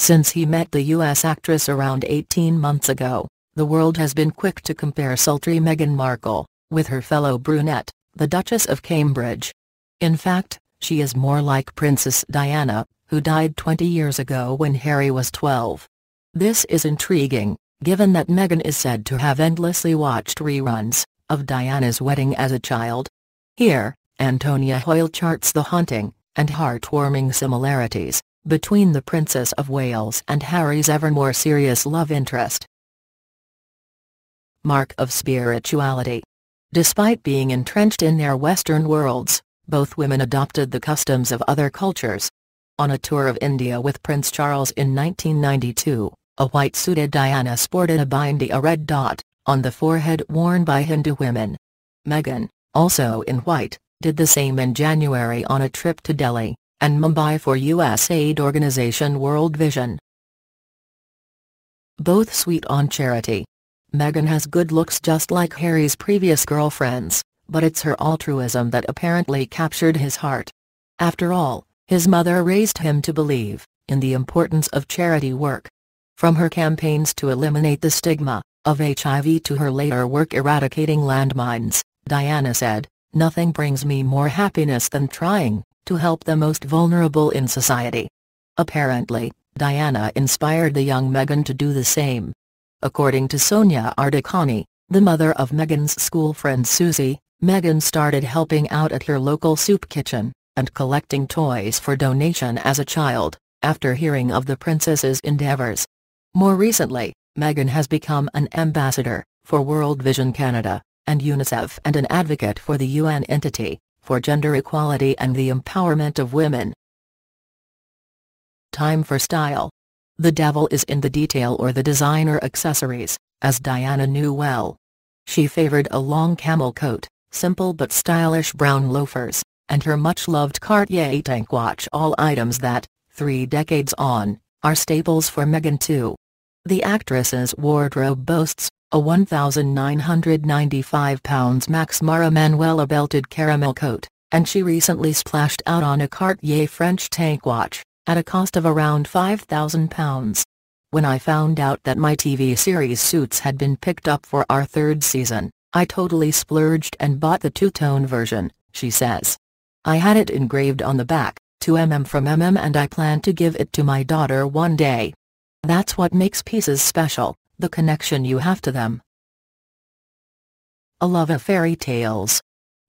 Since he met the U.S. actress around 18 months ago, the world has been quick to compare sultry Meghan Markle with her fellow brunette, the Duchess of Cambridge. In fact, she is more like Princess Diana, who died 20 years ago when Harry was 12. This is intriguing, given that Meghan is said to have endlessly watched reruns of Diana's wedding as a child. Here, Antonia Hoyle charts the haunting and heartwarming similarities between the Princess of Wales and Harry's ever more serious love interest. Mark of spirituality. Despite being entrenched in their Western worlds, both women adopted the customs of other cultures. On a tour of India with Prince Charles in 1992, a white-suited Diana sported a bindi, a red dot, on the forehead worn by Hindu women. Meghan, also in white, did the same in January on a trip to Delhi and Mumbai for US aid organization World Vision. Both sweet on charity. Meghan has good looks just like Harry's previous girlfriends, but it's her altruism that apparently captured his heart. After all, his mother raised him to believe in the importance of charity work. From her campaigns to eliminate the stigma of HIV to her later work eradicating landmines, Diana said, "Nothing brings me more happiness than trying to help the most vulnerable in society." Apparently, Diana inspired the young Meghan to do the same. According to Sonia Ardakani, the mother of Meghan's school friend Susie, Meghan started helping out at her local soup kitchen and collecting toys for donation as a child, after hearing of the princess's endeavors. More recently, Meghan has become an ambassador for World Vision Canada and UNICEF and an advocate for the UN entity for gender equality and the empowerment of women. Time for style. The devil is in the detail or the designer accessories, as Diana knew well. She favored a long camel coat, simple but stylish brown loafers, and her much-loved Cartier tank watch, all items that, 3 decades on, are staples for Meghan too. The actress's wardrobe boasts a 1,995 pounds Max Mara Manuela belted caramel coat, and she recently splashed out on a Cartier French tank watch, at a cost of around £5,000. "When I found out that my TV series Suits had been picked up for our 3rd season, I totally splurged and bought the two-tone version," she says. "I had it engraved on the back, 2mm from mm, and I plan to give it to my daughter one day. That's what makes pieces special, the connection you have to them." A love of fairy tales.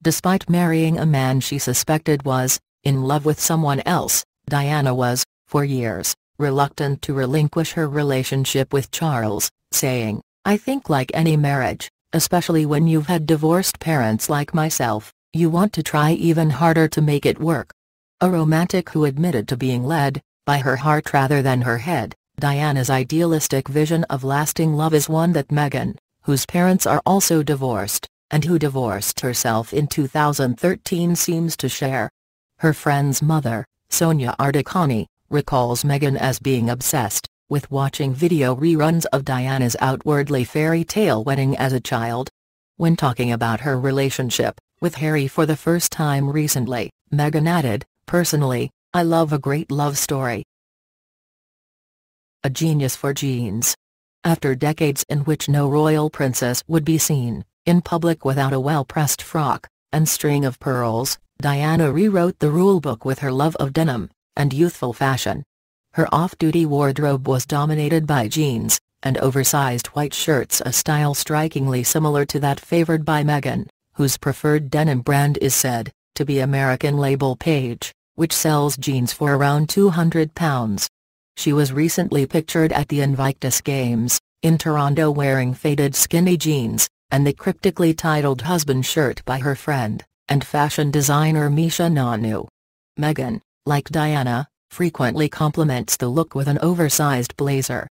Despite marrying a man she suspected was in love with someone else, Diana was, for years, reluctant to relinquish her relationship with Charles, saying, "I think like any marriage, especially when you've had divorced parents like myself, you want to try even harder to make it work." A romantic who admitted to being led by her heart rather than her head, Diana's idealistic vision of lasting love is one that Meghan, whose parents are also divorced, and who divorced herself in 2013, seems to share. Her friend's mother, Sonia Ardakani, recalls Meghan as being obsessed with watching video reruns of Diana's outwardly fairy tale wedding as a child. When talking about her relationship with Harry for the first time recently, Meghan added, "Personally, I love a great love story." A genius for jeans. After decades in which no royal princess would be seen in public without a well-pressed frock and string of pearls, Diana rewrote the rulebook with her love of denim and youthful fashion. Her off-duty wardrobe was dominated by jeans and oversized white shirts, a style strikingly similar to that favored by Meghan, whose preferred denim brand is said to be American label Page, which sells jeans for around £200. She was recently pictured at the Invictus Games in Toronto wearing faded skinny jeans and the cryptically titled husband shirt by her friend and fashion designer Misha Nanu. Meghan, like Diana, frequently complements the look with an oversized blazer.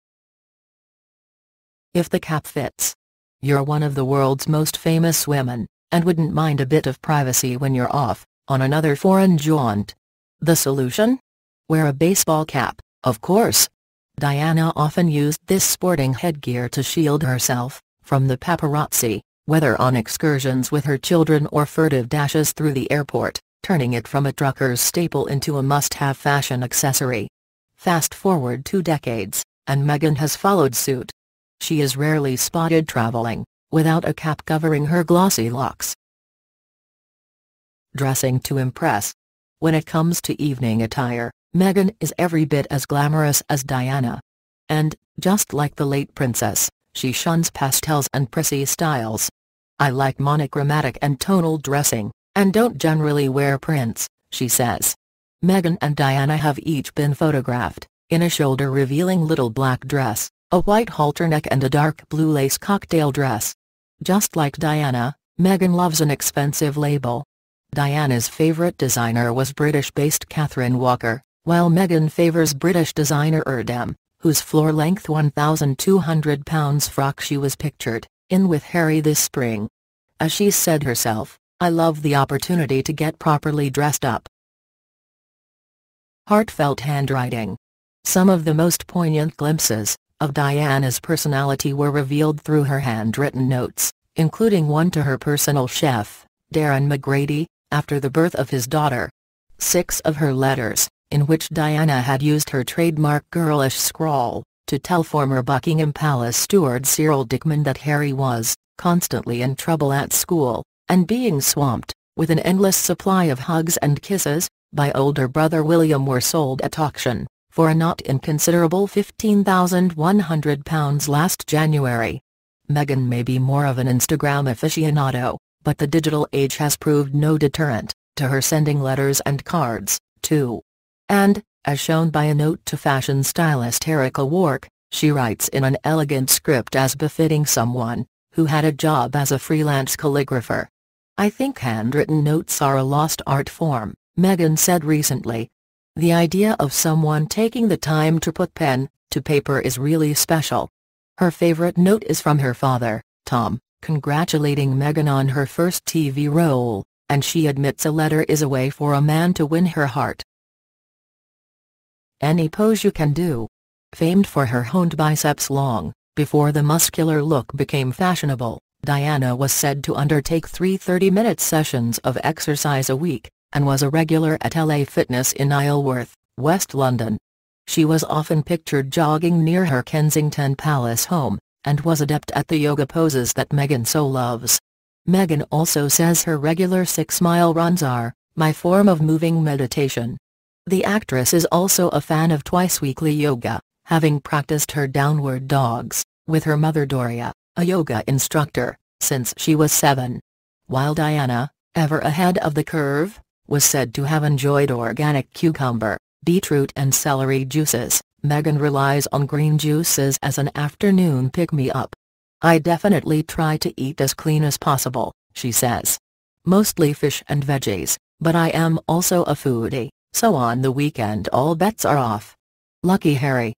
If the cap fits. You're one of the world's most famous women, and wouldn't mind a bit of privacy when you're off on another foreign jaunt. The solution? Wear a baseball cap, of course. Diana often used this sporting headgear to shield herself from the paparazzi, whether on excursions with her children or furtive dashes through the airport, turning it from a trucker's staple into a must-have fashion accessory. Fast forward 2 decades, and Meghan has followed suit. She is rarely spotted traveling, without a cap covering her glossy locks. Dressing to impress. When it comes to evening attire, Meghan is every bit as glamorous as Diana. And, just like the late princess, she shuns pastels and prissy styles. "I like monochromatic and tonal dressing, and don't generally wear prints," she says. Meghan and Diana have each been photographed, in a shoulder-revealing little black dress, a white halter neck and a dark blue lace cocktail dress. Just like Diana, Meghan loves an expensive label. Diana's favourite designer was British-based Catherine Walker, while Meghan favours British designer Erdem, whose floor-length £1,200 frock she was pictured in with Harry this spring. As she said herself, "I love the opportunity to get properly dressed up." Heartfelt handwriting. Some of the most poignant glimpses of Diana's personality were revealed through her handwritten notes, including one to her personal chef, Darren McGrady, after the birth of his daughter. 6 of her letters, in which Diana had used her trademark girlish scrawl, to tell former Buckingham Palace steward Cyril Dickman that Harry was constantly in trouble at school, and being swamped with an endless supply of hugs and kisses by older brother William, were sold at auction for a not inconsiderable £15,100 last January. Meghan may be more of an Instagram aficionado, but the digital age has proved no deterrent to her sending letters and cards, too. And, as shown by a note to fashion stylist Erica Wark, she writes in an elegant script as befitting someone who had a job as a freelance calligrapher. "I think handwritten notes are a lost art form," Meghan said recently. "The idea of someone taking the time to put pen to paper is really special." Her favorite note is from her father, Tom, congratulating Meghan on her first TV role, and she admits a letter is a way for a man to win her heart. Any pose you can do. Famed for her honed biceps long before the muscular look became fashionable, Diana was said to undertake 3 30-minute sessions of exercise a week, and was a regular at LA Fitness in Isleworth, West London. She was often pictured jogging near her Kensington Palace home, and was adept at the yoga poses that Meghan so loves. Meghan also says her regular 6-mile runs are "my form of moving meditation." The actress is also a fan of twice-weekly yoga, having practiced her downward dogs with her mother Doria, a yoga instructor, since she was 7. While Diana, ever ahead of the curve, was said to have enjoyed organic cucumber, beetroot and celery juices, Meghan relies on green juices as an afternoon pick-me-up. "I definitely try to eat as clean as possible," she says. "Mostly fish and veggies, but I am also a foodie, so on the weekend all bets are off." Lucky Harry.